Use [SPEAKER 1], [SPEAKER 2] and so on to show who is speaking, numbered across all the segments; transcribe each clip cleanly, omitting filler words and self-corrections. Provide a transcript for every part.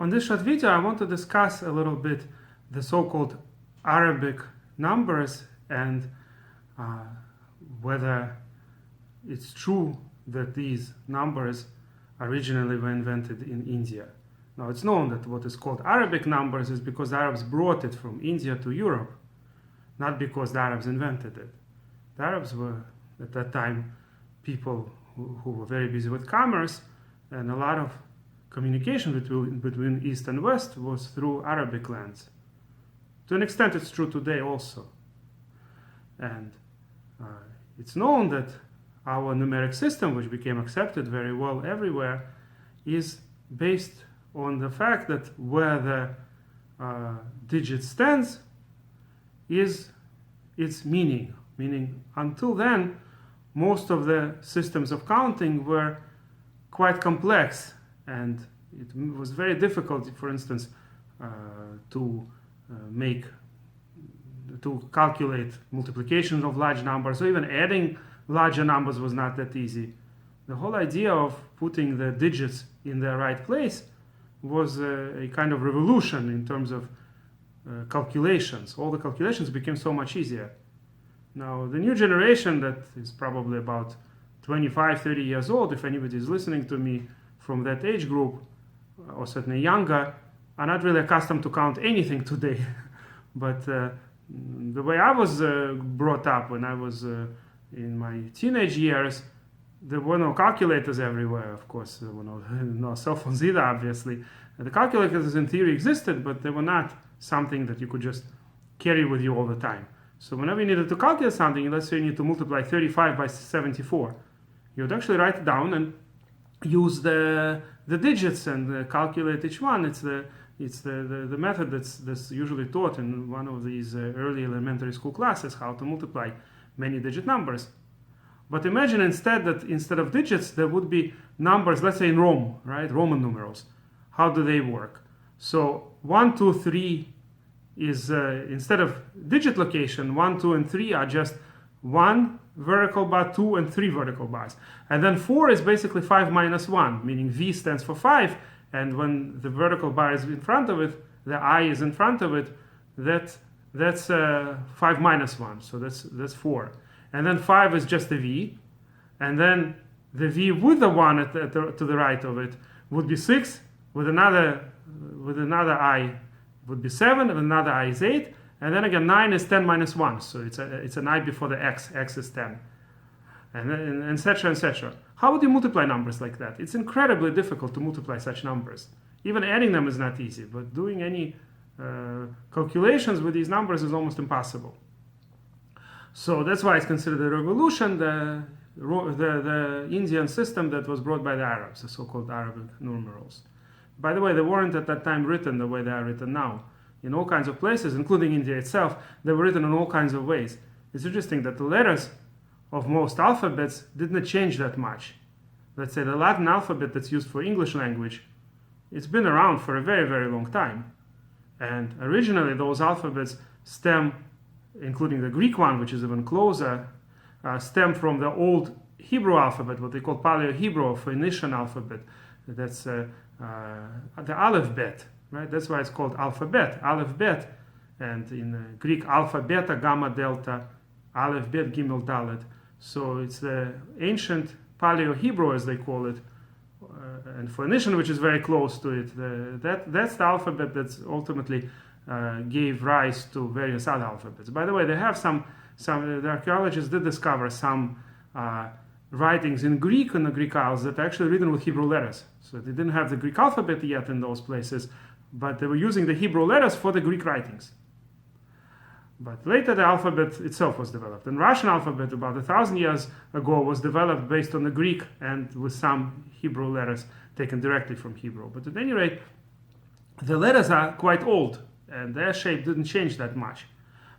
[SPEAKER 1] On this short video, I want to discuss a little bit the so-called Arabic numbers and whether it's true that these numbers originally were invented in India. Now, it's known that what is called Arabic numbers is because the Arabs brought it from India to Europe, not because the Arabs invented it. The Arabs were, at that time, people who were very busy with commerce, and a lot of communication between East and West was through Arabic lands. To an extent, it's true today also. And it's known that our numeric system, which became accepted very well everywhere, is based on the fact that where the digit stands is its meaning. Meaning, until then, most of the systems of counting were quite complex, and it was very difficult, for instance, to calculate multiplication of large numbers, or even adding larger numbers was not that easy. The whole idea of putting the digits in their right place was a kind of revolution in terms of calculations. All the calculations became so much easier. Now, the new generation that is probably about 25, 30 years old, if anybody is listening to me from that age group, or certainly younger, are not really accustomed to count anything today. But the way I was brought up when I was in my teenage years, there were no calculators everywhere, of course. There were no cell phones either, obviously. The calculators in theory existed, but they were not something that you could just carry with you all the time. So whenever you needed to calculate something, let's say you need to multiply 35 by 74, you would actually write it down and use the digits and calculate each one. It's the method that's usually taught in one of these early elementary school classes, how to multiply many digit numbers. But imagine instead of digits, there would be numbers, let's say in Rome, right? Roman numerals. How do they work? So 1, 2, 3 is, instead of digit location, 1, 2, and 3 are just 1 vertical bar, 2, and 3 vertical bars. And then 4 is basically 5 minus 1, meaning V stands for 5, and when the vertical bar is in front of it, the I is in front of it, that's 5 minus 1, so that's 4. And then 5 is just a V, and then the V with the 1 to the right of it would be 6, with another I would be 7, and another I is 8, and then again 9 is 10 minus 1, so it's an I before the X is 10, and etc. etc. How would you multiply numbers like that? It's incredibly difficult to multiply such numbers. Even adding them is not easy, but doing any calculations with these numbers is almost impossible. So that's why it's considered a revolution, the Indian system that was brought by the Arabs, the so-called Arabic numerals. By the way, they weren't at that time written the way they are written now. In all kinds of places, including India itself, they were written in all kinds of ways. It's interesting that the letters of most alphabets didn't change that much. Let's say the Latin alphabet that's used for English language, it's been around for a very, very long time. And originally those alphabets stem, including the Greek one, which is even closer, stem from the old Hebrew alphabet, what they call Paleo Hebrew, or Phoenician alphabet. That's the Aleph Bet, right? That's why it's called alphabet, Aleph Bet. And in Greek, alpha, beta, gamma, delta, Aleph, Bet, Gimel, Dalet. So it's the ancient Paleo Hebrew, as they call it, and Phoenician, which is very close to it. That's the alphabet that's ultimately gave rise to various other alphabets. By the way, they have the archaeologists did discover some writings in Greek in the Greek Isles that are actually written with Hebrew letters. So they didn't have the Greek alphabet yet in those places, but they were using the Hebrew letters for the Greek writings. But later the alphabet itself was developed. And Russian alphabet about 1,000 years ago was developed based on the Greek and with some Hebrew letters taken directly from Hebrew. But at any rate, the letters are quite old and their shape didn't change that much.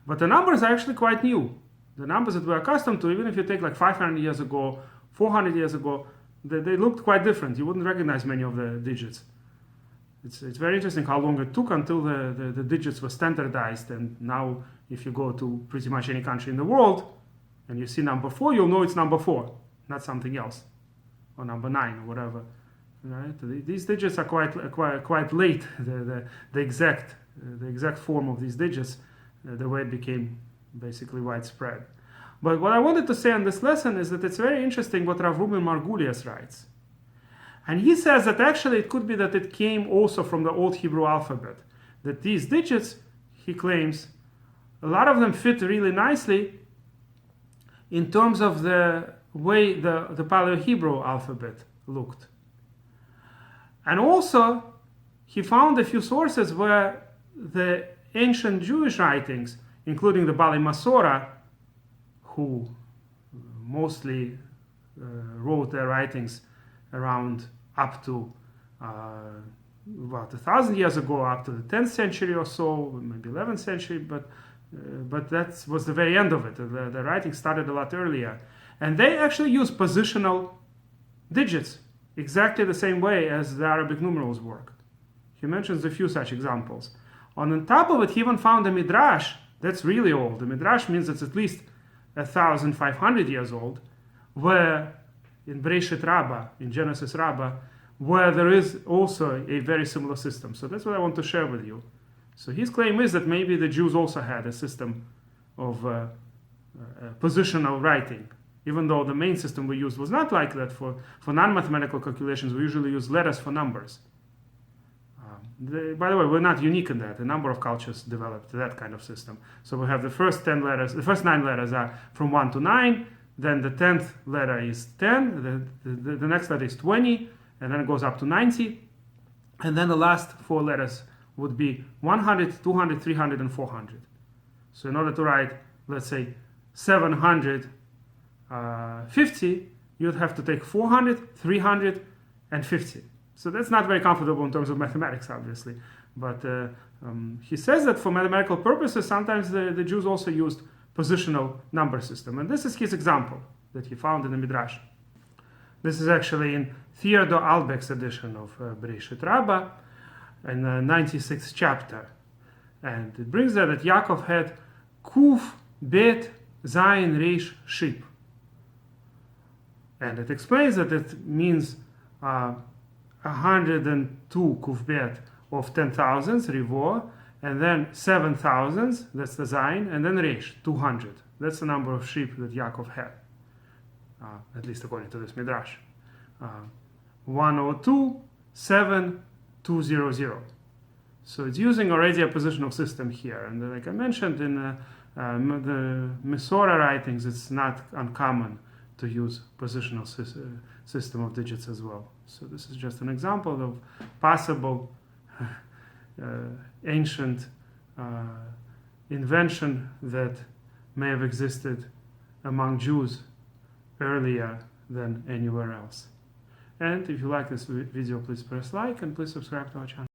[SPEAKER 1] But the numbers are actually quite new. The numbers that we're accustomed to, even if you take like 500 years ago, 400 years ago, they looked quite different. You wouldn't recognize many of the digits. It's very interesting how long it took until the digits were standardized, and now if you go to pretty much any country in the world and you see number 4, you'll know it's number 4, not something else, or number 9 or whatever. right? These digits are quite late. The exact form of these digits, the way it became basically widespread. But what I wanted to say on this lesson is that it's very interesting what Reuven Margolies writes. And he says that actually it could be that it came also from the Old Hebrew alphabet. That these digits, he claims, a lot of them fit really nicely in terms of the way the Paleo Hebrew alphabet looked. And also, he found a few sources where the ancient Jewish writings, including the Bali Masorah, who mostly wrote their writings around up to about 1,000 years ago, up to the 10th century or so, maybe 11th century, but that was the very end of it. The writing started a lot earlier. And they actually use positional digits, exactly the same way as the Arabic numerals work. He mentions a few such examples. On top of it, he even found a midrash that's really old. The midrash means it's at least 1,500 years old, where in Bereshit Rabbah, in Genesis Rabbah, where there is also a very similar system. So that's what I want to share with you. So his claim is that maybe the Jews also had a system of positional writing, even though the main system we used was not like that. For non-mathematical calculations, we usually use letters for numbers. By the way, we're not unique in that. A number of cultures developed that kind of system. So we have the first 10 letters, the first 9 letters are from 1 to 9, then the 10th letter is 10, the next letter is 20, and then it goes up to 90, and then the last 4 letters would be 100, 200, 300, and 400. So in order to write, let's say, 750, you'd have to take 400, 300, and 50. So that's not very comfortable in terms of mathematics, obviously. But he says that for mathematical purposes, sometimes the Jews also used positional number system. And this is his example that he found in the Midrash. This is actually in Theodor Albeck's edition of Bereshit Rabbah, in the 96th chapter. And it brings that Yaakov had Kuf, Bet, Zayin, Reish, Ship. And it explains that it means 102 Kuf Bet of 10,000s, Rivor, and then 7,000s, that's the Zayin, and then Reish, 200. That's the number of sheep that Yaakov had, at least according to this Midrash. 102, 7, 200. So it's using already a positional system here. And like I mentioned in the Masoretic writings, it's not uncommon to use positional system of digits as well. So this is just an example of possible ancient invention that may have existed among Jews earlier than anywhere else. And if you like this video, please press like and please subscribe to our channel.